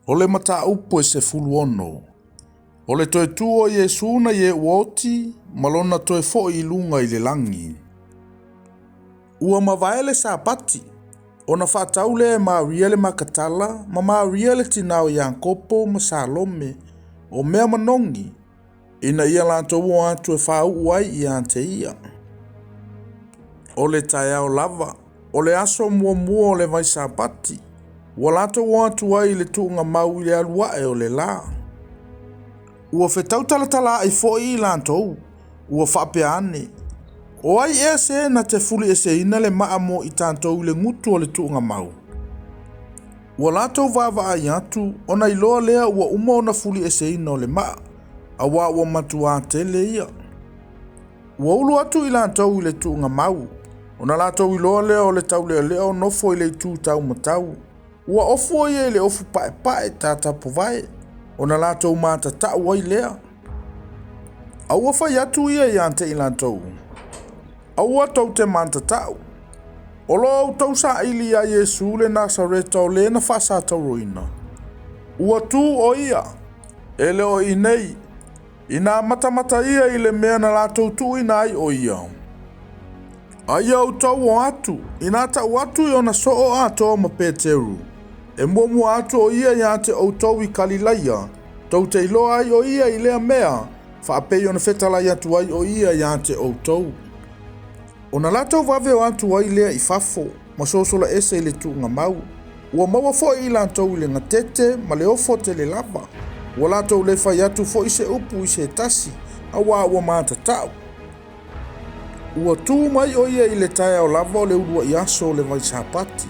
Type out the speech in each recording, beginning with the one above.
O le mata upo e se fulu ono. O le toe tuo Yesu na ye uoti, malona toe fo I lunga I le langi. Ua mawaele sa pati, o na whataule e Maria le makatala, ma Maria le tinao Yankopo ma Salome, o mea manongi, ina ia lanto ua atu e whau uai I ante ia. O le taiao lava, o le aso mua mua o le vai sa pati, ua lato ua atu ai le tuunga mau I le aluae o le la. Ua whetau talatala ai foi I lantou, ua whapea ane. O ai ea se na te fuli e se ina le maa mo I tantou le ngutu o le tuunga mau. Ua latou vava ai atu, ona iloa lea ua uma ona fuli e se ina o le maa, awa ua matua tele ia. Ua ulu atu I lantou I le tuunga mau, ona latou iloa lea o le tau lea o nofo I le tu tau matau. Ua ofu ia I le ofu pae pae tata povae, ona latou mata tau ai lea. Aua fai atu ia I ante I lantou. Aua tau te manta tau. Olo au tau sa ili a Yesu le Nasareta o le na fasa tau roina. Ua tu o ia, ele o inei, ina mata ia I le mea na latou tu ina ai o ia. Ai au tau o atu, ina tau atu I ona so o ato ma Peteru. E mua atu o ia I ante o tau I Kalilaia, tau te iloa ai o ia I lea mea, whaapei ona whetalai atu ai o ia I ante o tau. Ona latou vave o atu ai lea I fafo, ma sosola ese I le tuunga mau. Ua maua fo I lantou I le ngatete, ma le ofo te le lava. Ua latou le fai atu fo I se upu I se tasi, awa ua mata tau. Ua tu mai o ia I le taia o lava o le urua I aso o le vai sapati.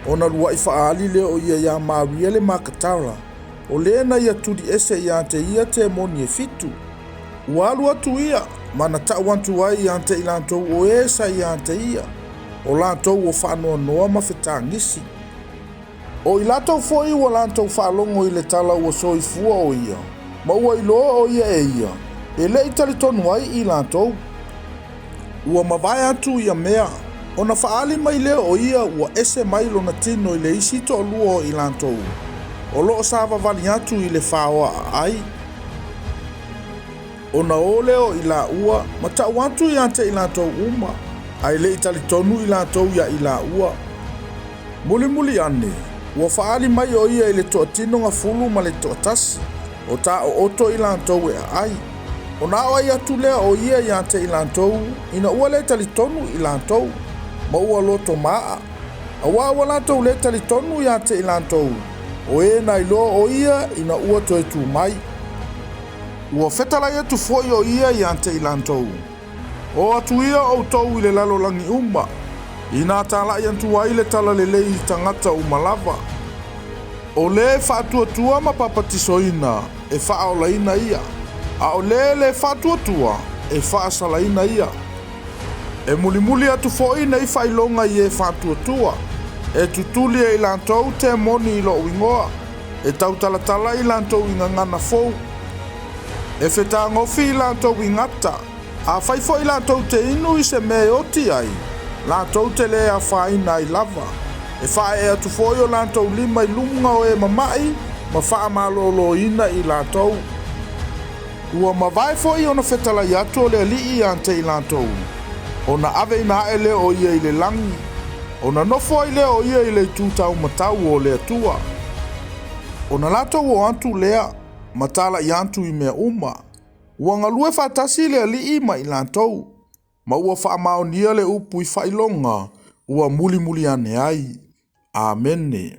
Ona lua I faali le o ia ia Maria le makatala. O le na ia tudi ese I ante ia te moni e fitu. Ua alu atu ia, mana tau antu ai I ante I lantou o esa I ante ia. O lantou o whanua noa ma whetangisi. O I latou foi ua lantou whalongo I le tala ua soifua o ia. Ma ua iloa o ia e ia. E le I tali tonu ai I lantou. Ua mawai atu ia mea. Ona faali mai leo o ia ua ese mai lona tino I le isi to lua I lantou. O loo sava vali atu I le whaoa ai. Ona o leo I la ua, ma tau atu I ante I lantou uma. Ai le itali tonu I lantou ia I la ua. Muli ane, ua faali mai o ia I le toa tino nga fulu ma le toa tasi. O ta o oto I lantou e ai. Ona o ai atu lea o ia I ante I lantou, ina ua le tali tonu I lantou. Ma ua loto maa. Awa ua lantou le tali tonu I ante I lantou. O e na iloa o ia ina ua toe tu mai. Ua whetalai atu foi o ia I ante I lantou. O atu ia o tau I le lalo langi uma. Ina tala I antu ai le tala lele I tangata umalava. O le whaatuatua ma papatisoina e whaolaina ia. A o le whaatuatua e whaasalaina ia. E muli atu foi nei whailonga I e whaatuatua. E tutuli I lantou te moni I lo wingoa. E tau talatala I lantou I ngangana fou. E wheta ngofi I lantou I ngata. A whaifo I lantou te inu I se me oti ai. Lantou te le a whaina I lava. E whae e atu foi o lantou lima I lunga o e mamai. Ma wha malolo ina I lantou. Ua mawai foi ona whetala I atu o le alii ante I lantou. Ona ave ina ele o ia I le langi. Ona nofo I le o ia I le tūtau matau o le atua. Ona latou o antu lea, matala I antu I mea uma. Ua ngalue whatasi le alii ma I lantou. Ma ua whaamaonia le upu I whailonga. Ua muli ane ai. Amene.